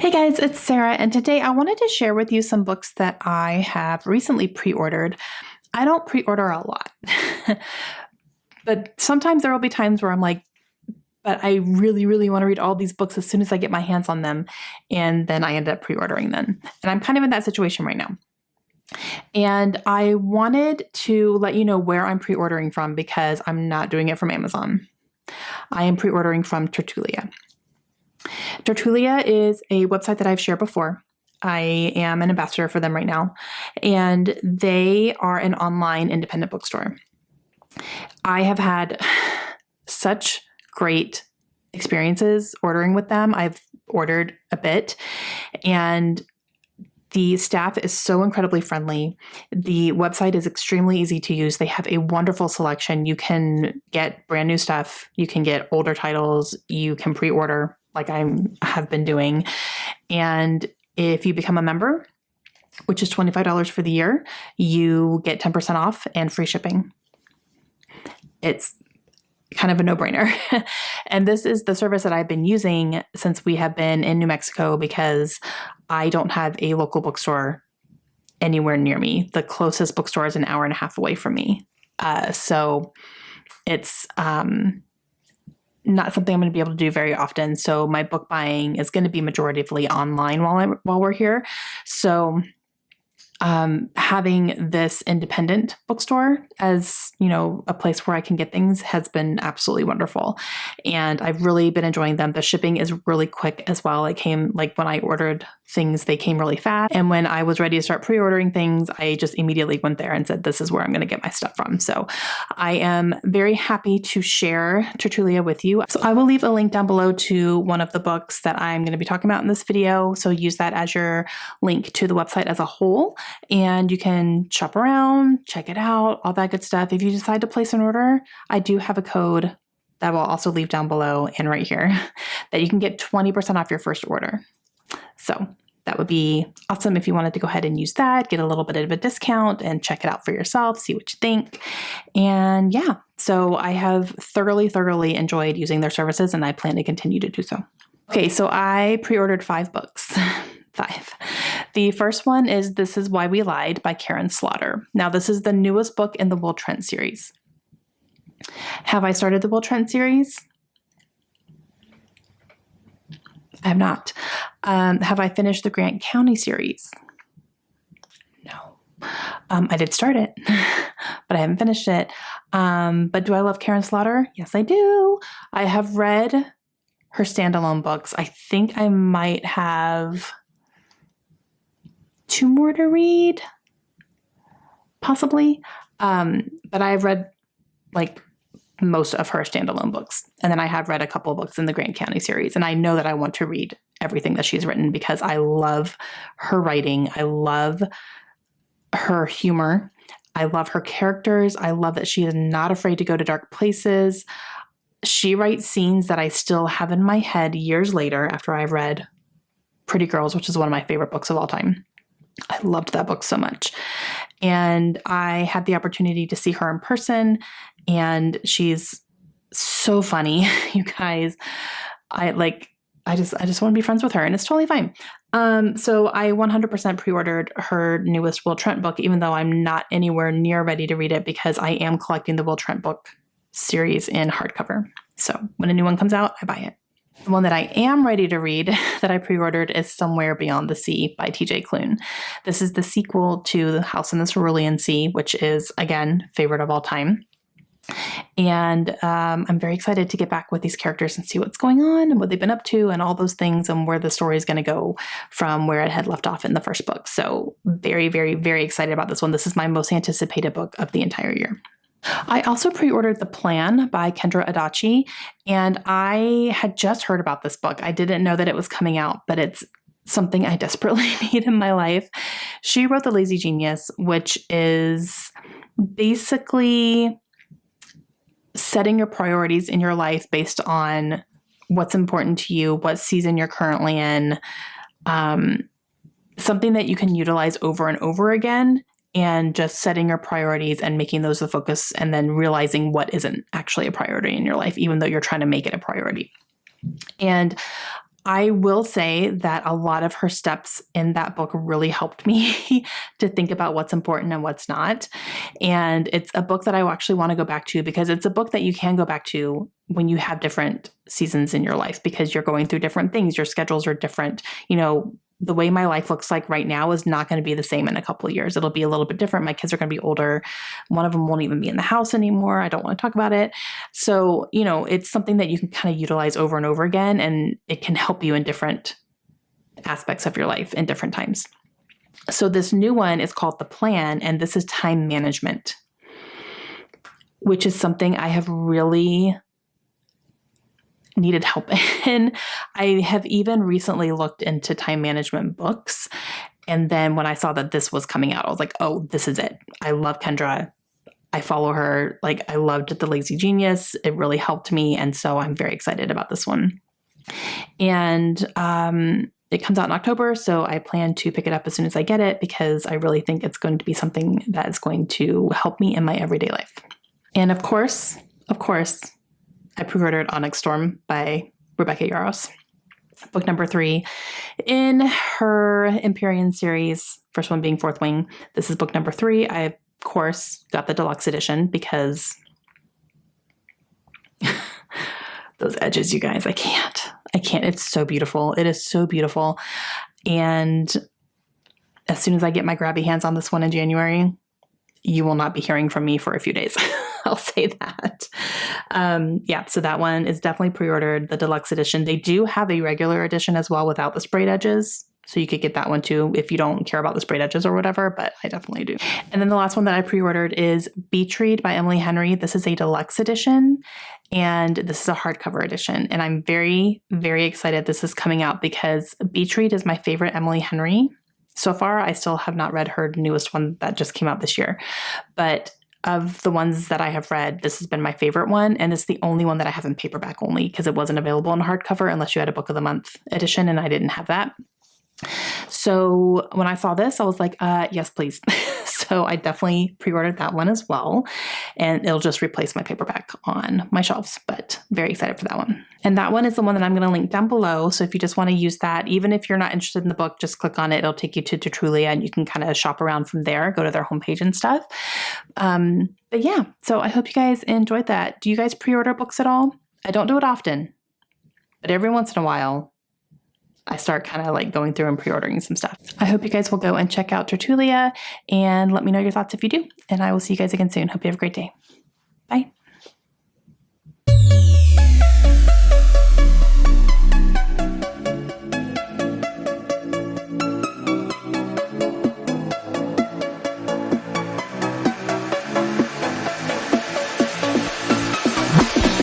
Hey guys, it's Sarah, and today I wanted to share with you some books that I have recently pre-ordered. I don't pre-order a lot, but sometimes there will be times where I'm like, but I really, really want to read all these books as soon as I get my hands on them, and then I end up pre-ordering them. And I'm kind of in that situation right now. And I wanted to let you know where I'm pre-ordering from because I'm not doing it from Amazon. I am pre-ordering from Tertulia. Tertulia is a website that I've shared before. I am an ambassador for them right now, and they are an online independent bookstore. I have had such great experiences ordering with them. I've ordered a bit, and the staff is so incredibly friendly. The website is extremely easy to use. They have a wonderful selection. You can get brand new stuff. You can get older titles. You can pre-order like I have been doing. And if you become a member, which is $25 for the year, you get 10% off and free shipping. It's kind of a no-brainer. And this is the service that I've been using since we have been in New Mexico because I don't have a local bookstore anywhere near me. The closest bookstore is an hour and a half away from me. So it's not something I'm going to be able to do very often. So my book buying is going to be majoritively online while we're here. So having this independent bookstore as, a place where I can get things has been absolutely wonderful. And I've really been enjoying them. The shipping is really quick as well. It came when I ordered things, they came really fast. And when I was ready to start pre-ordering things, I just immediately went there and said, this is where I'm going to get my stuff from. So I am very happy to share Tertulia with you. So I will leave a link down below to one of the books that I'm going to be talking about in this video. So use that as your link to the website as a whole. And you can shop around, check it out, all that good stuff. If you decide to place an order, I do have a code that will also leave down below and right here that you can get 20% off your first order. So that would be awesome if you wanted to go ahead and use that, get a little bit of a discount and check it out for yourself, see what you think. And yeah, so I have thoroughly enjoyed using their services and I plan to continue to do so. Okay, so I pre-ordered 5 books. 5. The first one is This Is Why We Lied by Karen Slaughter. Now, this is the newest book in the Will Trent series. Have I started the Will Trent series? I have not. Have I finished the Grant County series? No. I did start it, but I haven't finished it. But do I love Karen Slaughter? Yes, I do. I have read her standalone books. I think I might have 2 more to read, possibly. But I've read most of her standalone books. And then I have read a couple of books in the Grant County series. And I know that I want to read everything that she's written because I love her writing. I love her humor. I love her characters. I love that she is not afraid to go to dark places. She writes scenes that I still have in my head years later after I've read Pretty Girls, which is one of my favorite books of all time. I loved that book so much. And I had the opportunity to see her in person, and she's so funny, you guys. I just want to be friends with her, and it's totally fine. So I 100% pre-ordered her newest Will Trent book, even though I'm not anywhere near ready to read it because I am collecting the Will Trent book series in hardcover. So when a new one comes out, I buy it. The one that I am ready to read that I pre-ordered is Somewhere Beyond the Sea by T.J. Klune. This is the sequel to The House in the Cerulean Sea, which is, again, favorite of all time. And I'm very excited to get back with these characters and see what's going on and what they've been up to and all those things and where the story is going to go from where it had left off in the first book. So very, very, very excited about this one. This is my most anticipated book of the entire year. I also pre-ordered The Plan by Kendra Adachi, and I had just heard about this book. I didn't know that it was coming out, but it's something I desperately need in my life. She wrote The Lazy Genius, which is basically setting your priorities in your life based on what's important to you, what season you're currently in, something that you can utilize over and over again, and just setting your priorities and making those the focus and then realizing what isn't actually a priority in your life, even though you're trying to make it a priority. And I will say that a lot of her steps in that book really helped me to think about what's important and what's not. And it's a book that I actually want to go back to because it's a book that you can go back to when you have different seasons in your life because you're going through different things. Your schedules are different. The way my life looks like right now is not going to be the same in a couple of years. It'll be a little bit different. My kids are going to be older. One of them won't even be in the house anymore. I don't want to talk about it. So, it's something that you can kind of utilize over and over again, and it can help you in different aspects of your life in different times. So this new one is called The Plan, and this is time management, which is something I have really needed help in. I have even recently looked into time management books. And then when I saw that this was coming out, I was like, oh, this is it. I love Kendra. I follow her. I loved The Lazy Genius. It really helped me. And so I'm very excited about this one. And it comes out in October. So I plan to pick it up as soon as I get it because I really think it's going to be something that is going to help me in my everyday life. And of course, I pre-ordered Onyx Storm by Rebecca Yarros, book number 3 in her Empyrean series, first one being Fourth Wing. This is book number 3. I, of course, got the deluxe edition because those edges, you guys, I can't. It's so beautiful. It is so beautiful. And as soon as I get my grabby hands on this one in January, you will not be hearing from me for a few days. I'll say that. So that one is definitely pre-ordered, the deluxe edition. They do have a regular edition as well without the sprayed edges. So you could get that one too if you don't care about the sprayed edges or whatever, but I definitely do. And then the last one that I pre-ordered is Beach Read by Emily Henry. This is a deluxe edition and this is a hardcover edition. And I'm very, very excited this is coming out because Beach Read is my favorite Emily Henry. So far, I still have not read her newest one that just came out this year. But of the ones that I have read, this has been my favorite one. And it's the only one that I have in paperback only because it wasn't available in hardcover unless you had a book of the month edition, and I didn't have that. So when I saw this, I was like, yes, please. So I definitely pre-ordered that one as well. And it'll just replace my paperback on my shelves, but very excited for that one. And that one is the one that I'm going to link down below. So if you just want to use that, even if you're not interested in the book, just click on it. It'll take you to Tertulia and you can kind of shop around from there, go to their homepage and stuff. But yeah, so I hope you guys enjoyed that. Do you guys pre-order books at all? I don't do it often, but every once in a while, I start kind of going through and pre-ordering some stuff. I hope you guys will go and check out Tertulia and let me know your thoughts if you do. And I will see you guys again soon. Hope you have a great day. Bye.